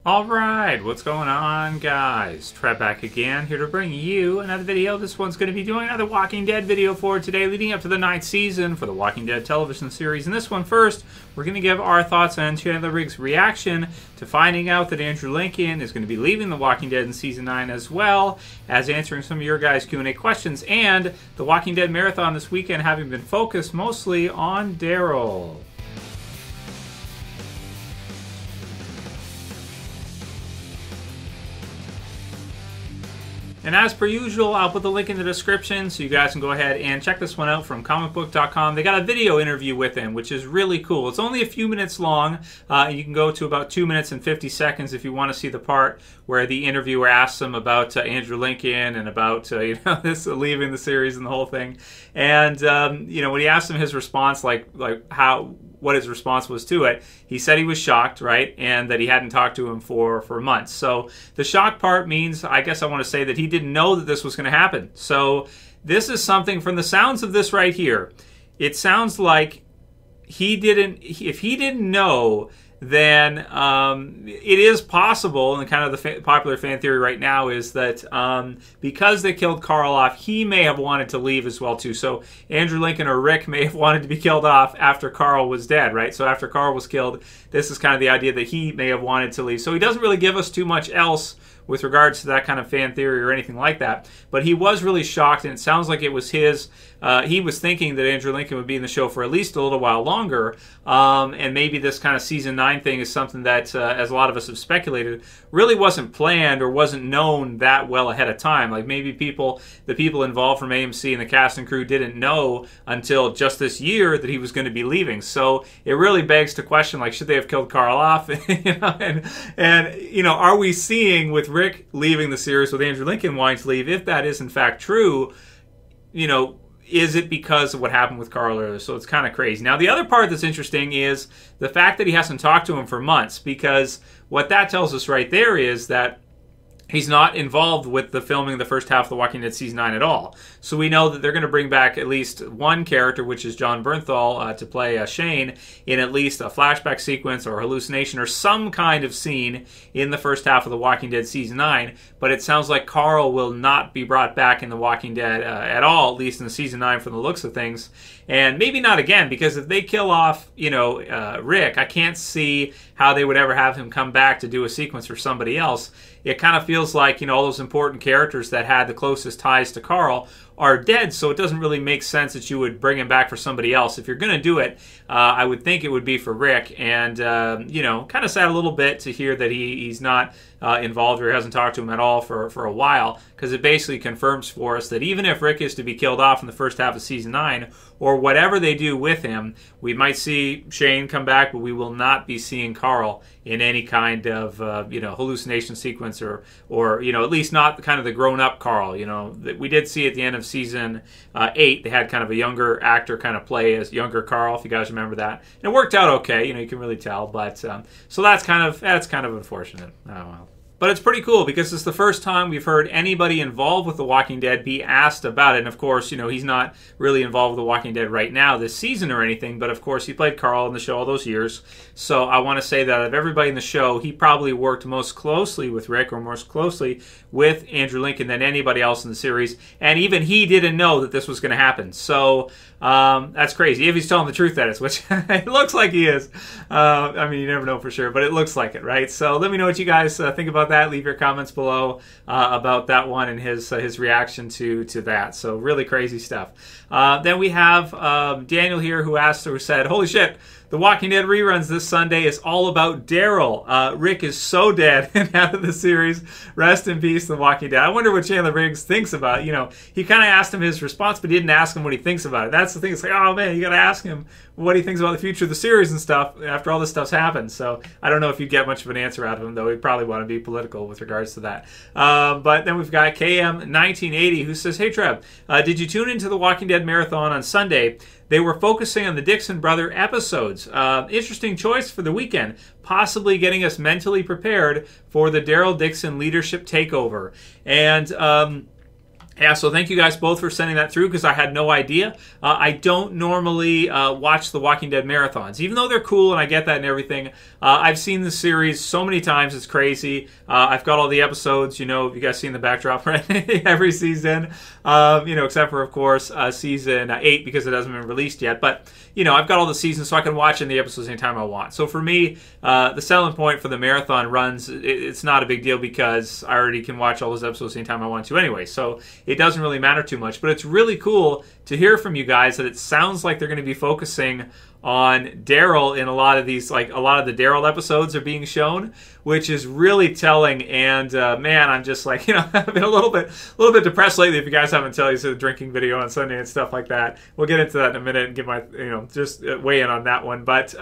Alright, what's going on, guys? Trev back again, here to bring you another video. This one's going to be doing another Walking Dead video for today, leading up to the 9th season for the Walking Dead television series. In this one first, we're going to give our thoughts on Chandler Riggs' reaction to finding out that Andrew Lincoln is going to be leaving the Walking Dead in Season 9, as well as answering some of your guys' Q&A questions, and the Walking Dead marathon this weekend having been focused mostly on Darryl. And as per usual, I'll put the link in the description so you guys can go ahead and check this one out from comicbook.com. They got a video interview with him, which is really cool. It's only a few minutes long. You can go to about 2 minutes and 50 seconds if you want to see the part where the interviewer asks him about Andrew Lincoln and about this leaving the series and the whole thing. And when he asked him his response, what his response was to it, he said he was shocked, right? And that he hadn't talked to him for months. So the shock part means, I guess I want to say that he didn't know that this was going to happen. So this is something, from the sounds of this right here, it sounds like if he didn't know, then it is possible, and kind of the popular fan theory right now is that because they killed Carl off, he may have wanted to leave as well too. So Andrew Lincoln or Rick may have wanted to be killed off after Carl was dead, right? So after Carl was killed, this is kind of the idea that he may have wanted to leave. So he doesn't really give us too much else with regards to that kind of fan theory or anything like that. But he was really shocked, and it sounds like it was his, he was thinking that Andrew Lincoln would be in the show for at least a little while longer, and maybe this kind of Season 9 thing is something that, as a lot of us have speculated, really wasn't planned or wasn't known that well ahead of time. Like maybe the people involved from AMC and the cast and crew didn't know until just this year that he was going to be leaving. So it really begs to question, like, should they have killed Carl off? And are we seeing with Rick leaving the series with Andrew Lincoln wanting to leave, if that is in fact true, is it because of what happened with Carl earlier? So it's kind of crazy. Now, the other part that's interesting is the fact that he hasn't talked to him for months, because what that tells us right there is that he's not involved with the filming of the first half of The Walking Dead Season 9 at all. So we know that they're going to bring back at least one character, which is John Bernthal, to play Shane in at least a flashback sequence or hallucination or some kind of scene in the first half of The Walking Dead Season 9. But it sounds like Carl will not be brought back in The Walking Dead at all, at least in Season 9 from the looks of things. And maybe not again, because if they kill off, Rick, I can't see how they would ever have him come back to do a sequence for somebody else. It kind of feels like, all those important characters that had the closest ties to Carl are dead, so it doesn't really make sense that you would bring him back for somebody else. If you're going to do it, I would think it would be for Rick. And, kind of sad a little bit to hear that he's not involved or hasn't talked to him at all for a while, because it basically confirms for us that even if Rick is to be killed off in the first half of Season 9, or whatever they do with him, we might see Shane come back, but we will not be seeing Carl in any kind of hallucination sequence, or at least not kind of the grown-up Carl. That we did see at the end of Season 8, they had kind of a younger actor kind of play as younger Carl, if you guys remember that. And it worked out okay, you can really tell. But so that's kind of unfortunate. Oh well. But it's pretty cool, because it's the first time we've heard anybody involved with The Walking Dead be asked about it. And of course, he's not really involved with The Walking Dead right now this season or anything, but of course he played Carl in the show all those years. So I want to say that of everybody in the show, he probably worked most closely with Rick, or most closely with Andrew Lincoln, than anybody else in the series. And even he didn't know that this was going to happen. So that's crazy. If he's telling the truth, that is, which it looks like he is. You never know for sure, but it looks like it, right? So let me know what you guys think about that. Leave your comments below about that one and his reaction to that. So really crazy stuff. Then we have Daniel here who said, "Holy shit, The Walking Dead reruns this Sunday is all about Darryl. Rick is so dead and out of the series. Rest in peace, The Walking Dead." I wonder what Chandler Riggs thinks about it. He kind of asked him his response, but he didn't ask him what he thinks about it. That's the thing. It's like, oh man, you got to ask him what he thinks about the future of the series and stuff after all this stuff's happened. So I don't know if you'd get much of an answer out of him, though. He'd probably want to be political with regards to that. But then we've got KM1980 who says, "Hey Trev, did you tune into the Walking Dead marathon on Sunday? They were focusing on the Dixon brother episodes. Interesting choice for the weekend, possibly getting us mentally prepared for the Daryl Dixon leadership takeover." And Yeah, so thank you guys both for sending that through because I had no idea. I don't normally watch the Walking Dead marathons, even though they're cool and I get that and everything. I've seen the series so many times, it's crazy. I've got all the episodes, you know, you guys seen the backdrop, right? Every season, you know, except for, of course, season 8 because it hasn't been released yet. But, you know, I've got all the seasons so I can watch in the episodes anytime I want. So for me, the selling point for the marathon runs, it's not a big deal because I already can watch all those episodes anytime I want to anyway. So it doesn't really matter too much, but it's really cool to hear from you guys that it sounds like they're going to be focusing on Daryl in a lot of these, like a lot of the Daryl episodes are being shown, which is really telling. And man, I'm just like, you know, I've been a little bit depressed lately. If you guys haven't tell you, so the drinking video on Sunday and stuff like that. We'll get into that in a minute and give my, you know, just weigh in on that one. But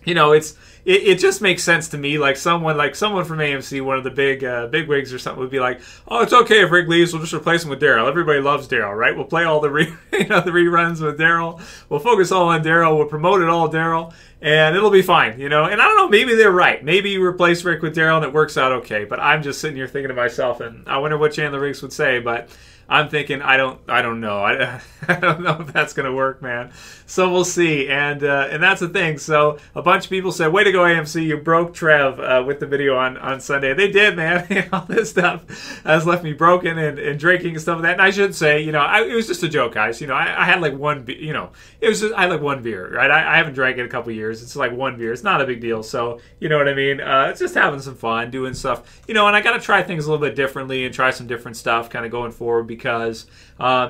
you know, it just makes sense to me. Like someone from AMC, one of the big wigs or something, would be like, "Oh, it's okay if Rick leaves. We'll just replace him with Daryl. Everybody loves Daryl, right? We'll play all the the reruns with Daryl. We'll focus all on Daryl. We'll promote it all Daryl, and it'll be fine, you know." And I don't know, maybe they're right. Maybe you replace Rick with Daryl and it works out okay. But I'm just sitting here thinking to myself, and I wonder what Chandler Riggs would say, but I'm thinking, I don't know. I don't know if that's going to work, man. So we'll see. And that's the thing. So a bunch of people said, way to go, AMC. You broke Trev with the video on Sunday. They did, man. All this stuff has left me broken and drinking and stuff like that. And I should say, you know, it was just a joke, guys. You know, I had like one, you know, I had like one beer, right? I haven't drank in a couple years. It's like one beer. It's not a big deal. So, you know what I mean? It's just having some fun, doing stuff, you know, and I got to try things a little bit differently and try some different stuff kind of going forward because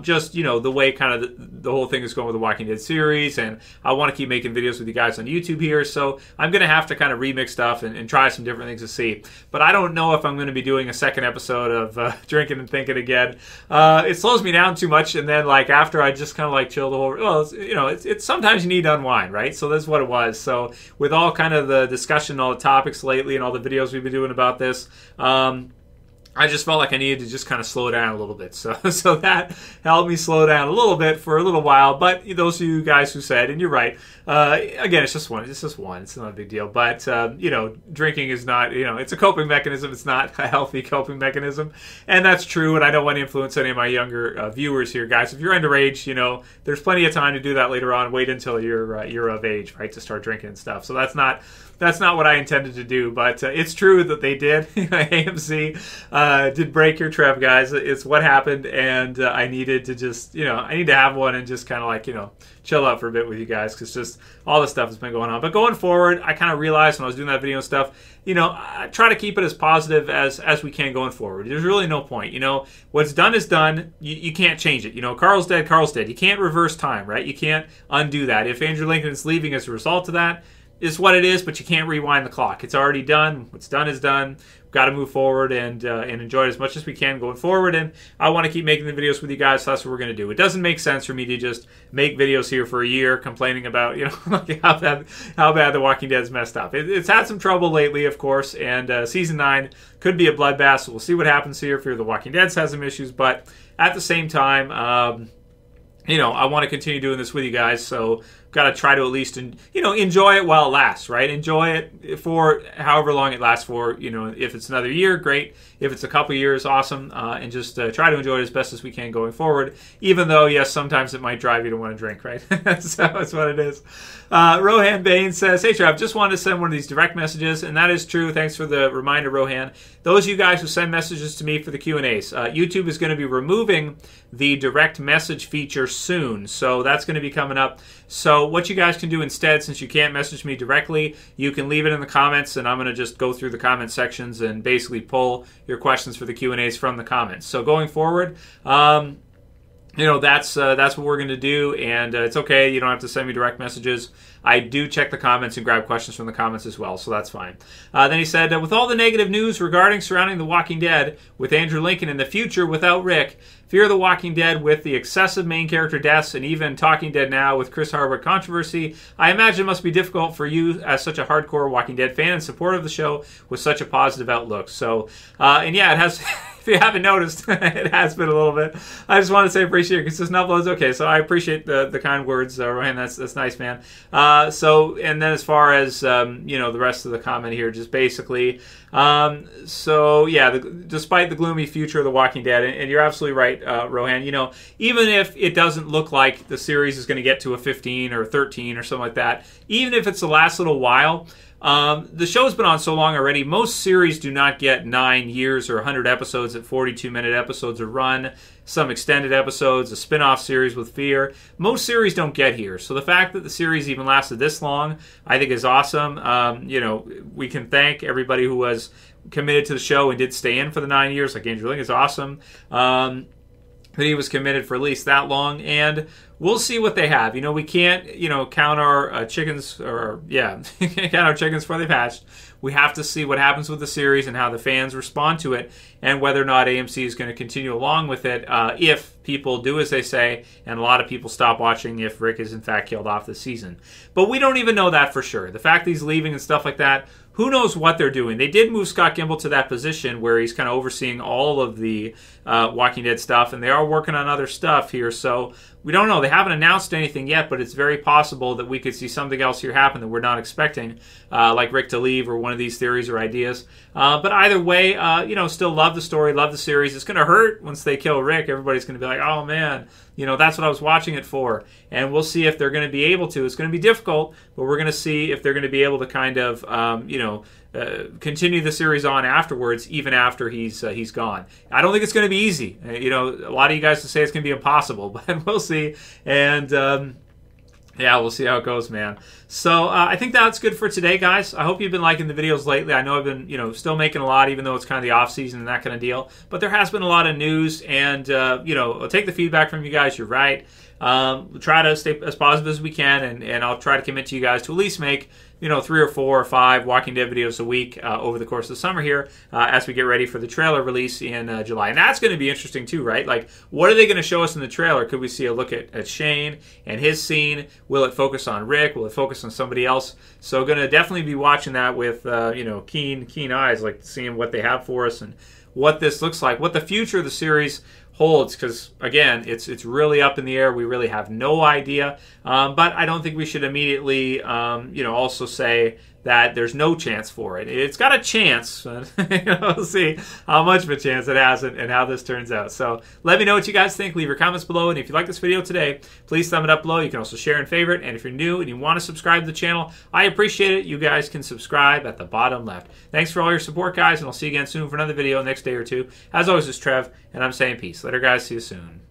just, you know, the way kind of the whole thing is going with the Walking Dead series, and I want to keep making videos with you guys on YouTube here, so I'm going to have to kind of remix stuff and try some different things to see. But I don't know if I'm going to be doing a second episode of Drinking and Thinking again. It slows me down too much, and then like after I just kind of like chill the whole, well, you know, it's sometimes you need to unwind, right? So that's what it was. So with all kind of the discussion, all the topics lately, and all the videos we've been doing about this, I just felt like I needed to just kind of slow down a little bit. So that helped me slow down a little bit for a little while. But those of you guys who said, and you're right, again, it's just one. It's just one. It's not a big deal. But, you know, drinking is not, you know, it's a coping mechanism. It's not a healthy coping mechanism. And that's true. And I don't want to influence any of my younger viewers here, guys. If you're underage, you know, there's plenty of time to do that later on. Wait until you're of age, right, to start drinking and stuff. So that's not what I intended to do, but it's true that they did. AMC did break your Trev, guys. It's what happened, and I needed to just, you know, I need to have one and just kind of like, you know, chill out for a bit with you guys because just all the stuff has been going on. But going forward, I kind of realized when I was doing that video and stuff, you know, I try to keep it as positive as we can going forward. There's really no point. You know, what's done is done. You can't change it. You know, Carl's dead, Carl's dead. You can't reverse time, right? You can't undo that. If Andrew Lincoln is leaving as a result of that, it's what it is, but you can't rewind the clock. It's already done. What's done is done. We've got to move forward and enjoy it as much as we can going forward. And I want to keep making the videos with you guys, so that's what we're going to do. It doesn't make sense for me to just make videos here for a year complaining about, you know, like how bad The Walking Dead's messed up. It's had some trouble lately, of course, and Season 9 could be a bloodbath, so we'll see what happens here. Fear The Walking Dead's has some issues, but at the same time, you know, I want to continue doing this with you guys, so got to try to at least, you know, enjoy it while it lasts, right? Enjoy it for however long it lasts for. You know, if it's another year, great. If it's a couple years, awesome. And just try to enjoy it as best as we can going forward, even though, yes, sometimes it might drive you to want to drink, right? So that's what it is. Rohan Bains says, "Hey, Trev, just wanted to send one of these direct messages," and that is true. Thanks for the reminder, Rohan. Those of you guys who send messages to me for the Q&As, YouTube is going to be removing the direct message feature soon, so that's going to be coming up. So what you guys can do instead, since you can't message me directly, you can leave it in the comments, and I'm going to just go through the comment sections and basically pull your questions for the Q&As from the comments. So going forward, you know, that's what we're going to do, and it's okay. You don't have to send me direct messages. I do check the comments and grab questions from the comments as well, so that's fine. Then he said, with all the negative news surrounding The Walking Dead, with Andrew Lincoln in the future without Rick, Fear The Walking Dead with the excessive main character deaths, and even Talking Dead now with Chris Hardwick controversy, I imagine it must be difficult for you as such a hardcore Walking Dead fan and supporter of the show with such a positive outlook. So, and yeah, it has if you haven't noticed, it has been a little bit. I just want to say appreciate your consistent uploads. Okay, so I appreciate the kind words, Rohan. That's nice, man. So, and then as far as you know, the rest of the comment here, just basically, so yeah, despite the gloomy future of The Walking Dead, and you're absolutely right, Rohan. You know, even if it doesn't look like the series is going to get to a 15 or 13 or something like that, even if it's the last little while. The show's been on so long already. Most series do not get 9 years or 100 episodes at 42-minute episodes a run. Some extended episodes, a spin-off series with Fear. Most series don't get here. So the fact that the series even lasted this long, I think is awesome. You know, we can thank everybody who was committed to the show and did stay in for the 9 years. Like Andrew Ling is awesome. That he was committed for at least that long, and we'll see what they have. You know, we can't, you know, count our chickens, or yeah, count our chickens before they've hatched. We have to see what happens with the series and how the fans respond to it, and whether or not AMC is going to continue along with it if people do as they say, and a lot of people stop watching if Rick is in fact killed off this season. But we don't even know that for sure. The fact that he's leaving and stuff like that, who knows what they're doing. They did move Scott Gimple to that position where he's kind of overseeing all of the Walking Dead stuff, and they are working on other stuff here, so we don't know. They haven't announced anything yet, but it's very possible that we could see something else here happen that we're not expecting, like Rick to leave or one of these theories or ideas. But either way, you know, still love the story, love the series. It's going to hurt once they kill Rick. Everybody's going to be like, oh man, you know, that's what I was watching it for. And we'll see if they're going to be able to. It's going to be difficult, but we're going to see if they're going to be able to kind of, you know, continue the series on afterwards, even after he's gone. I don't think it's going to be easy. You know, a lot of you guys will say it's going to be impossible, but we'll see. And yeah, we'll see how it goes, man. So I think that's good for today, guys. I hope you've been liking the videos lately. I know I've been, you know, still making a lot, even though it's kind of the off season and that kind of deal. But there has been a lot of news, and you know, I'll take the feedback from you guys. You're right. We'll try to stay as positive as we can, and I'll try to commit to you guys to at least make, you know, 3 or 4 or 5 Walking Dead videos a week over the course of the summer here as we get ready for the trailer release in July. And that's going to be interesting too, right? Like, what are they going to show us in the trailer? Could we see a look at Shane and his scene? Will it focus on Rick? Will it focus on somebody else? So going to definitely be watching that with, you know, keen eyes, like seeing what they have for us and what this looks like, what the future of the series holds, because again, it's really up in the air. We really have no idea, but I don't think we should immediately you know, also say that there's no chance for it. It's got a chance. We'll see how much of a chance it has and how this turns out. So let me know what you guys think. Leave your comments below, and if you like this video today, please thumb it up below. You can also share and favorite, and if you're new and you want to subscribe to the channel, I appreciate it. You guys can subscribe at the bottom left. Thanks for all your support, guys, and I'll see you again soon for another video next day or two. As always, it's Trev, and I'm saying peace. Later, guys. See you soon.